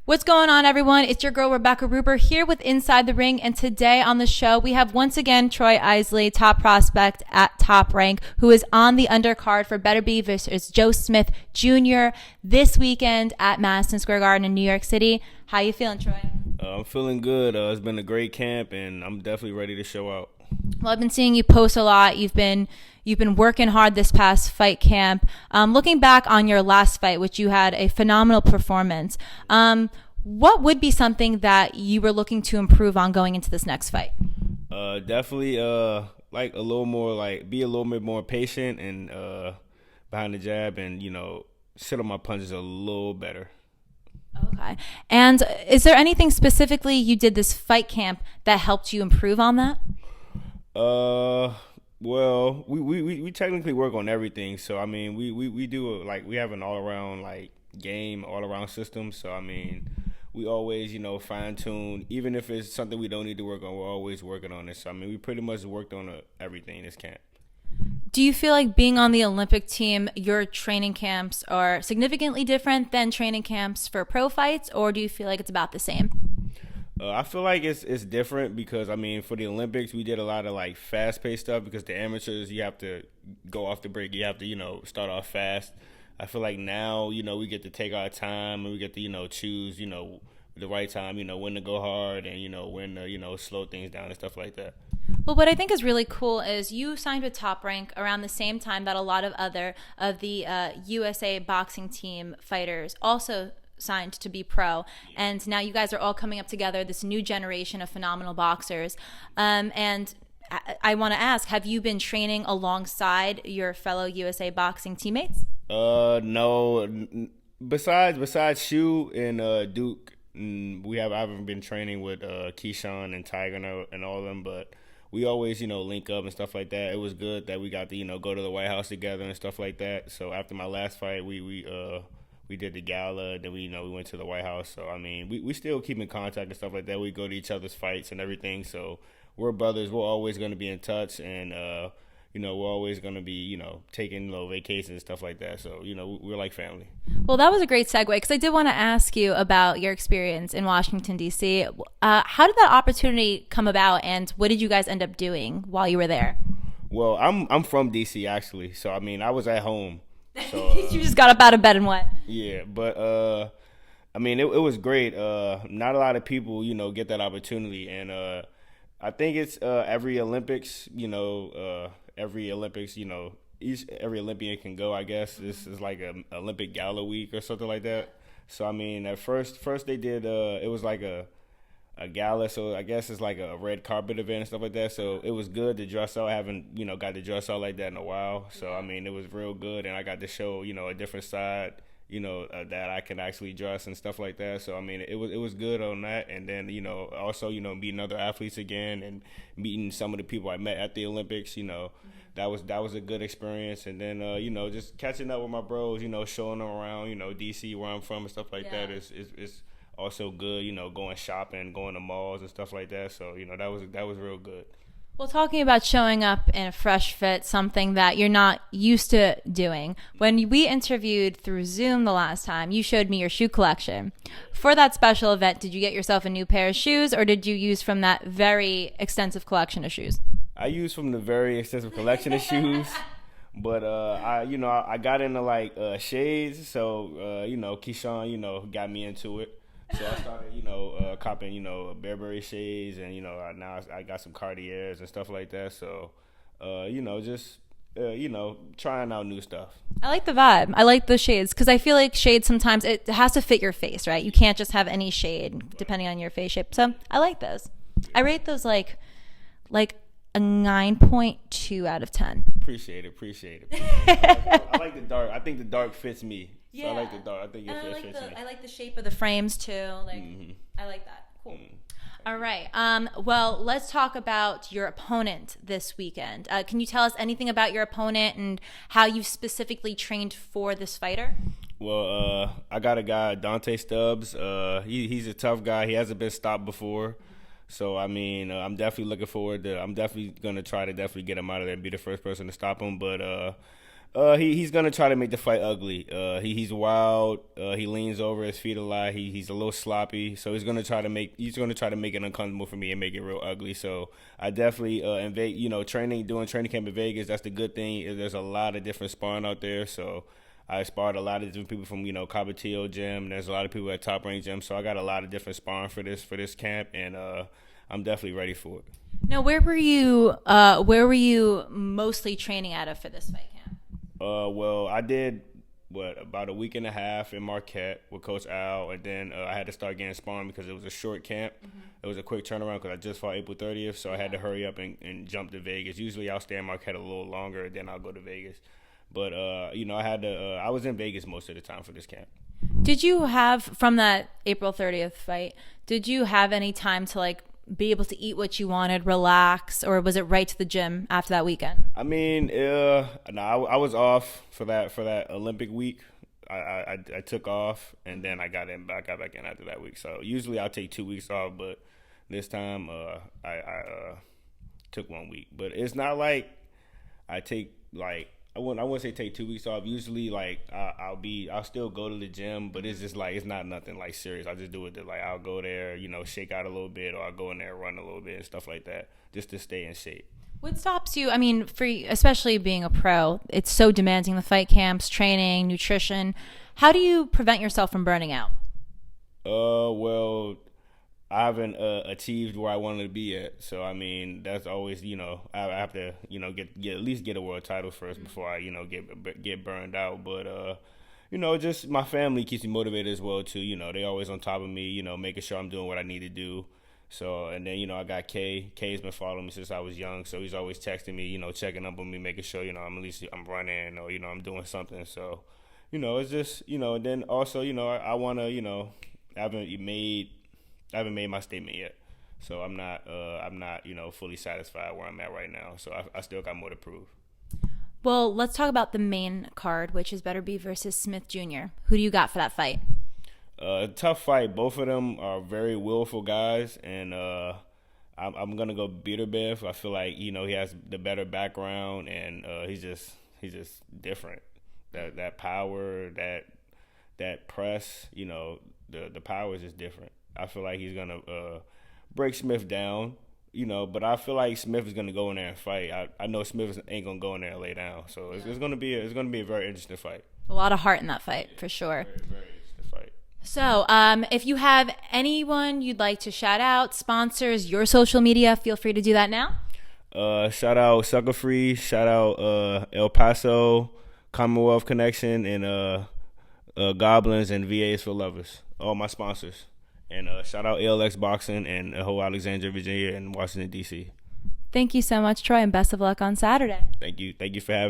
What's going on, everyone? It's your girl, Rebecca Ruber, here with Inside the Ring. And today on the show, we have once again Troy Isley, top prospect at Top Rank, who is on the undercard for Beterbiev V Smith Jr. this weekend at Madison Square Garden in New York City. How you feeling, Troy? I'm feeling good. It's been a great camp, and I'm definitely ready to show out. Well, I've been seeing you post a lot. You've been working hard this past fight camp. Looking back on your last fight, which you had a phenomenal performance, what would be something that you were looking to improve on going into this next fight? Definitely, like a little more, like be a little bit more patient and behind the jab, and sit on my punches a little better. Okay. And is there anything specifically you did this fight camp that helped you improve on that? Well, we technically work on everything. So I mean, we do we have an all around game, all around system. So I mean, we always fine tune. Even if it's something we don't need to work on, we're always working on it. So I mean, we pretty much worked on everything this camp. Do you feel like being on the Olympic team, your training camps are significantly different than training camps for pro fights, or do you feel like it's about the same? I feel like it's different because, I mean, for the Olympics, we did a lot of, fast-paced stuff because the amateurs, you have to go off the break. You have to, start off fast. I feel like now, we get to take our time and we get to, choose, the right time, when to go hard and, when to, slow things down and stuff like that. Well, what I think is really cool is you signed with Top Rank around the same time that a lot of the USA boxing team fighters also signed to be pro, and now you guys are all coming up together, this new generation of phenomenal boxers. And I want to ask, have you been training alongside your fellow USA boxing teammates? No. Besides Shu and Duke, I haven't been training with Keyshawn and Tiger and all of them, but we always, link up and stuff like that. It was good that we got to, go to the White House together and stuff like that. So after my last fight, we did the gala, then we went to the White House. So I mean, we still keep in contact and stuff like that. We go to each other's fights and everything. So we're brothers. We're always going to be in touch, and we're always going to be taking little vacations and stuff like that. So we're like family. Well, that was a great segue because I did want to ask you about your experience in Washington, D.C. How did that opportunity come about, and what did you guys end up doing while you were there? Well, I'm from D.C. actually, so I mean I was at home. So, you just got up out of bed and what? Yeah, but I mean it was great. Not a lot of people get that opportunity, and I think it's every Olympics. Every Olympics, every Olympian can go. I guess this is like an Olympic gala week or something like that. So I mean, at first they did it was like a gala, so I guess it's like a red carpet event and stuff like that. So it was good to dress out. I haven't got to dress out like that in a while. So I mean, it was real good, and I got to show a different side that I can actually dress and stuff like that. So I mean, it was good on that, and then also meeting other athletes again and meeting some of the people I met at the Olympics. That was a good experience, and then just catching up with my bros. Showing them around DC where I'm from and stuff like that is also good. Going shopping, going to malls and stuff like that. So that was real good. Well, talking about showing up in a fresh fit, something that you're not used to doing. When we interviewed through Zoom the last time, you showed me your shoe collection. For that special event, did you get yourself a new pair of shoes, or did you use from that very extensive collection of shoes? I used from the very extensive collection of shoes, but I got into shades, so Keyshawn got me into it. So I started, copping, Burberry shades, and now I got some Cartiers and stuff like that. So, just trying out new stuff. I like the vibe. I like the shades because I feel like shades sometimes it has to fit your face, right? You can't just have any shade depending on your face shape. So I like those. I rate those like a 9.2 out of 10. Appreciate it. I like the dark. I think the dark fits me. So yeah. I like the dark. I think it fits me. I like the shape of the frames too. I like that. Cool. All right. Well, let's talk about your opponent this weekend. Can you tell us anything about your opponent and how you specifically trained for this fighter? Well, I got a guy, Dante Stubbs. He's a tough guy. He hasn't been stopped before. So, I mean, I'm definitely looking forward to – I'm definitely going to try to definitely get him out of there and be the first person to stop him. But He's gonna try to make the fight ugly. He's wild. He leans over his feet a lot. He's a little sloppy. So he's gonna try to make it uncomfortable for me and make it real ugly. So I definitely doing training camp in Vegas. That's the good thing is there's a lot of different sparring out there. So I sparred a lot of different people from Cabotillo Gym. There's a lot of people at Top Rank Gym. So I got a lot of different sparring for this camp, and I'm definitely ready for it. Now, where were you mostly training out of for this fight camp? Well, I did about a week and a half in Marquette with Coach Al, and then I had to start getting sparring because it was a short camp. Mm-hmm. It was a quick turnaround because I just fought April 30th, so I had to hurry up and jump to Vegas. Usually I'll stay in Marquette a little longer, then I'll go to Vegas. But I was in Vegas most of the time for this camp. Did you have, from that April 30th fight, did you have any time to be able to eat what you wanted, relax, or was it right to the gym after that weekend? I mean, no, I was off for that Olympic week. I took off, and then I got back in after that week. So usually I'll take 2 weeks off, but this time I took 1 week. But it's not like I take I wouldn't say take 2 weeks off. Usually I'll still go to the gym, but it's just it's not nothing serious. I just do it to I'll go there, shake out a little bit, or I'll go in there and run a little bit and stuff like that, just to stay in shape. What stops you? I mean, especially being a pro, it's so demanding, the fight camps, training, nutrition. How do you prevent yourself from burning out? Well, I haven't achieved where I wanted to be at. So, I mean, that's always, I have to, get at least get a world title first before I, get burned out. But, just my family keeps me motivated as well, too. They always on top of me, making sure I'm doing what I need to do. So, and then, I got Kay. Kay's been following me since I was young. So he's always texting me, checking up on me, making sure, I'm running or, I'm doing something. So, it's just, and then also, I want to, I haven't made my statement yet. So I'm not fully satisfied where I'm at right now. So I still got more to prove. Well, let's talk about the main card, which is Beterbiev versus Smith Jr. Who do you got for that fight? Tough fight. Both of them are very willful guys, and I'm gonna go Beterbiev. I feel like he has the better background, and he's just different. That power, that press, the power is just different. I feel like he's gonna break Smith down, but I feel like Smith is gonna go in there and fight. I know Smith ain't gonna go in there and lay down, so it's gonna be a very interesting fight. A lot of heart in that fight, for sure. Very, very interesting fight. So, if you have anyone you'd like to shout out, sponsors, your social media, feel free to do that now. Shout out Sucker Free, shout out El Paso, Commonwealth Connection, and Goblins and VAs for Lovers. All my sponsors. And shout out ALX Boxing and whole Alexandria, Virginia, and Washington, D.C. Thank you so much, Troy, and best of luck on Saturday. Thank you for having me.